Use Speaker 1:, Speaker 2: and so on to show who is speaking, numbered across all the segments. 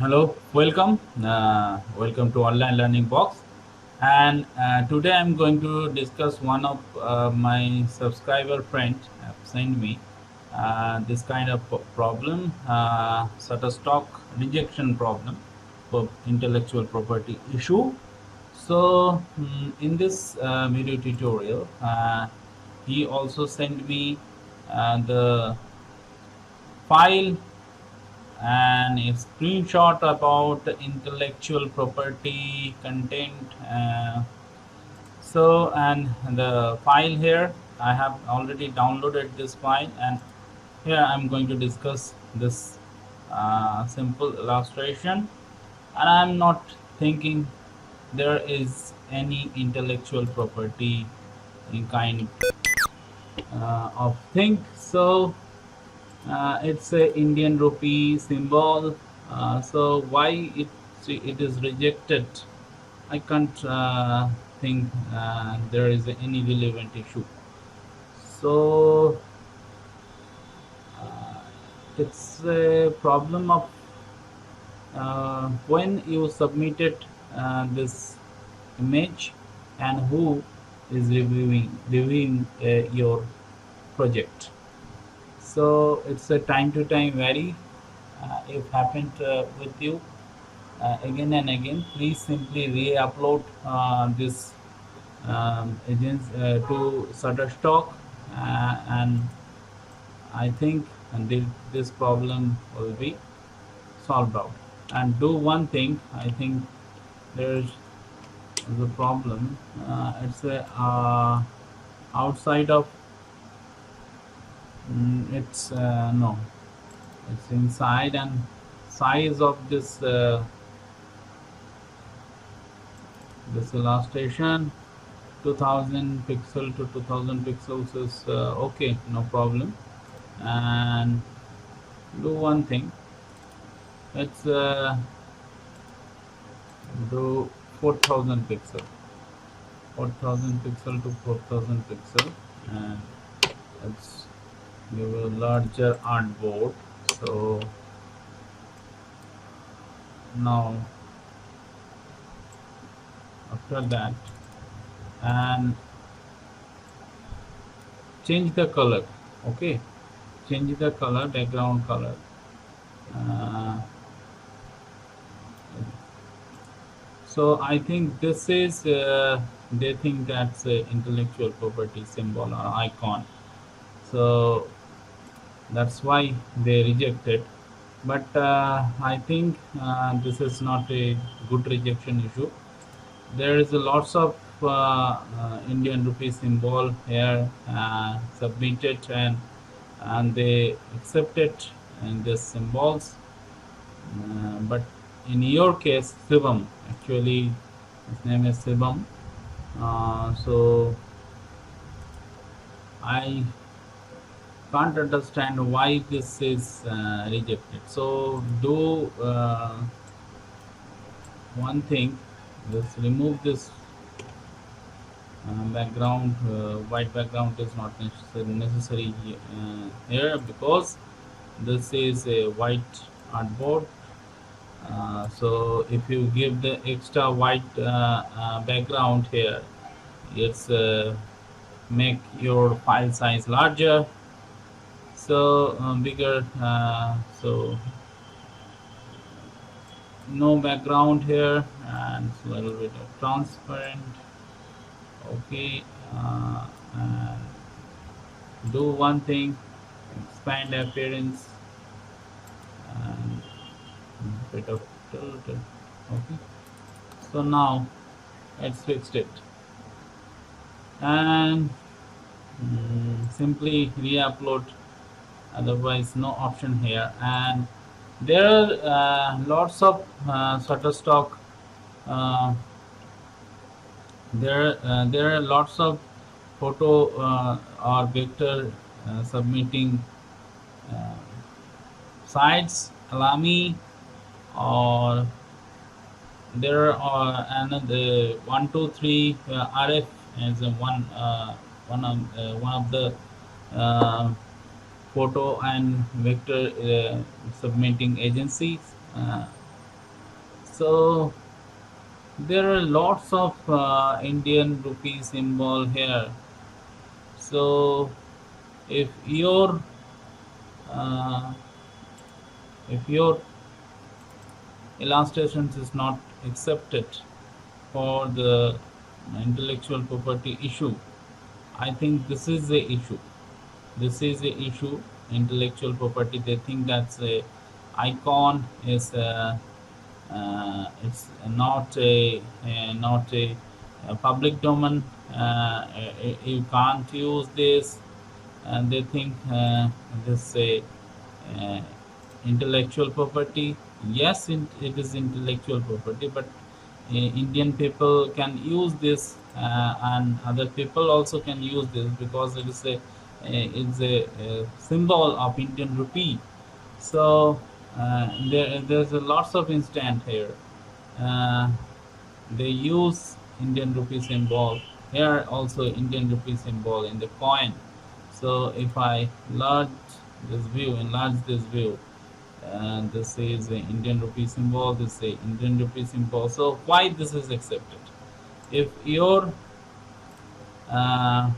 Speaker 1: Hello, welcome to Online Learning Box. And today I'm going to discuss one of my subscriber friend have sent me this kind of problem, shutterstock rejection problem for intellectual property issue. So in this video tutorial, he also sent me the file and a screenshot about the intellectual property content. And the file here, I have already downloaded this file, and here I'm going to discuss this simple illustration. And I'm not thinking there is any intellectual property in kind of thing. So it's a Indian rupee symbol. So why it is rejected? I can't think there is any relevant issue. So uh, it's a problem of when you submitted this image and who is reviewing your project. So it's a time to time vary. If happened with you again and again, please simply re-upload this agents to Shutterstock, and I think this problem will be solved out. And do one thing, I think there's the problem. It's a outside of it's no, it's inside, and size of this illustration 2000 pixel to 2000 pixels is okay, no problem. And do one thing, let's do 4000 pixel, 4000 pixel to 4000 pixel, and let's give a larger artboard. So now after that, and change the color, okay, change the color, background color. uh, so I think this is they think that's a intellectual property symbol or icon, so that's why they rejected. But I think this is not a good rejection issue. There is a lots of Indian rupee symbol here submitted, and they accepted in these symbols. But in your case, Shivam, actually his name is Shivam. So I can't understand why this is rejected. So do one thing, just remove this background. White background is not necessary here, because this is a white artboard. So if you give the extra white background here, it's make your file size larger, so bigger. So no background here, and a little bit of transparent. Okay, and do one thing, expand appearance, and bit of tilted. Okay, so now let's fix it, and simply re-upload, otherwise no option here. And there are lots of Shutterstock. Uh, there are lots of photo or vector submitting uh, sites. Allow or there are another 123 RF as a one of the uh, photo and vector submitting agencies. So there are lots of Indian rupee symbol here. So if uh, your illustrations is not accepted for the intellectual property issue, I think this is the issue. This is the issue. Intellectual property. They think that's a icon is it's not a public domain. You can't use this, and they think this a uh, intellectual property. Yes, it is intellectual property, but Indian people can use this, and other people also can use this because it's a symbol of Indian rupee. So there's a lots of instant here. Uh, they use Indian rupee symbol here, also Indian rupee symbol in the coin. So if I enlarge this view, and this is the Indian rupee symbol, this is the Indian rupee symbol. So why this is accepted? If uh,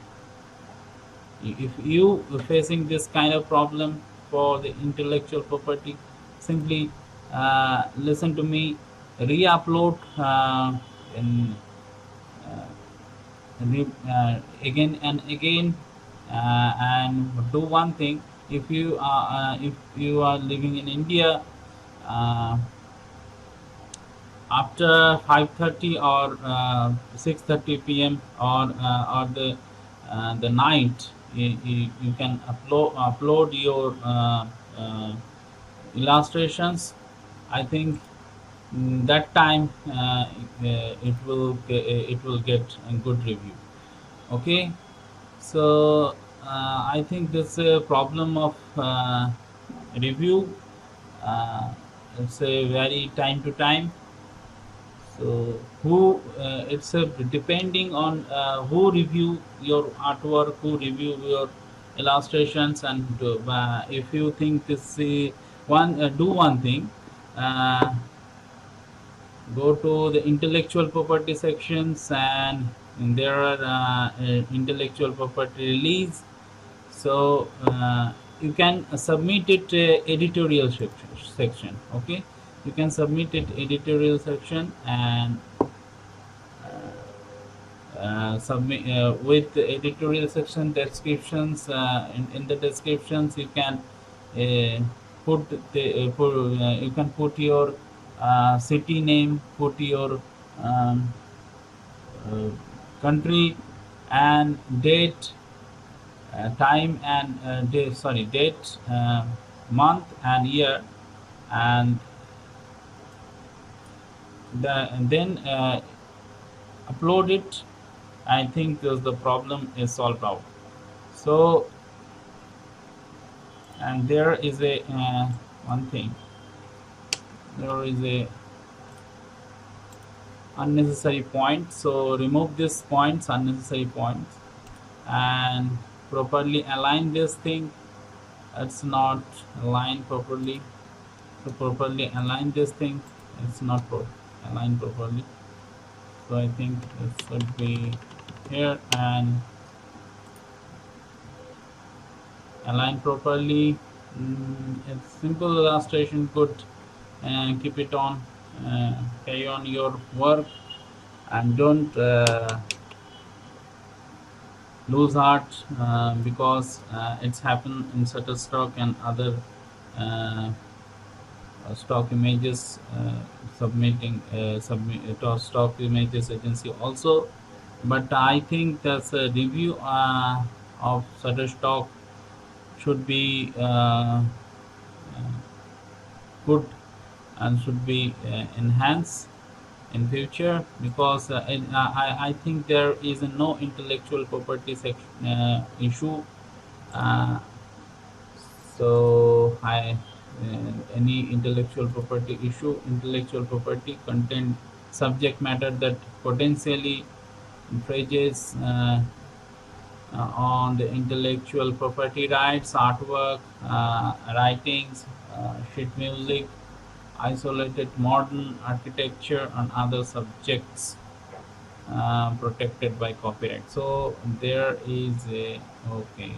Speaker 1: you facing this kind of problem for the intellectual property, simply listen to me, re-upload in again and again, and do one thing. If you are living in India, uh, after 5:30 or 6:30 p.m. or the night, you can upload your illustrations. I think that time it will get a good review. Okay, so I think this problem of review, it's a very time to time. So who it's depending on who review your artwork, who review your illustrations, and if you think this one do one thing, uh, go to the intellectual property sections, and there are intellectual property release. So you can submit it editorial section. Okay, you can submit it editorial section, and submit with the editorial section descriptions. In the descriptions you can you can put your city name, put your um, uh, country and date, time and date, month and year, and and then upload it. I think the problem is solved out. So, and there is a one thing. There is a unnecessary point. So remove these points, unnecessary points, and properly align this thing. It's not aligned properly. So properly align this thing. It's not aligned properly. So I think it should be here and align properly. It's simple illustration, good, and keep it on, carry on your work, and don't lose heart, because it's happened in Shutterstock and other uh, stock images, stock images agency also. But I think that's a review of Shutterstock should be good, and should be enhanced in future, because I think there is no intellectual property issue. Uh, so any intellectual property content subject matter that potentially infringes on the intellectual property rights, artwork, writings, sheet music, isolated modern architecture and other subjects protected by copyright. So there is a okay.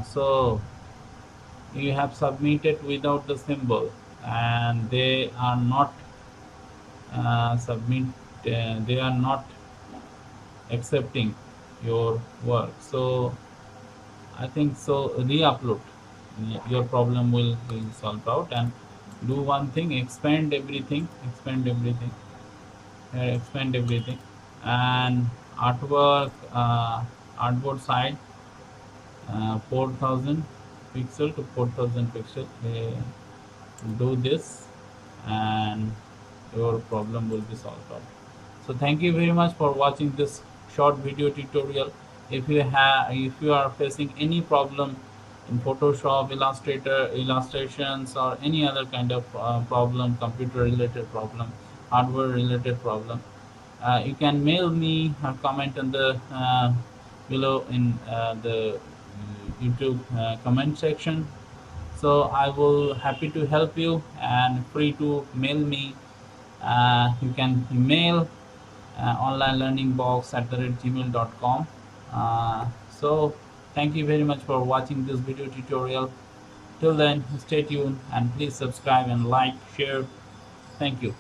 Speaker 1: So you have submitted without the symbol, and they are not submit. They are not accepting your work. So I think so. Re-upload. Your problem will solve out, and do one thing: expand everything. Expand everything. Expand everything, and artwork. Artboard side 4000 pixel to 4000 pixel. Do this, and your problem will be solved out. So thank you very much for watching this short video tutorial. If you are facing any problem in Photoshop, Illustrator, illustrations, or any other kind of problem, computer related problem, hardware related problem, you can mail me or comment on the below in the YouTube comment section. So I will happy to help you, and free to mail me. You can email onlinelearningbox at the gmail.com. So thank you very much for watching this video tutorial. Till then, stay tuned and please subscribe and like, share. Thank you.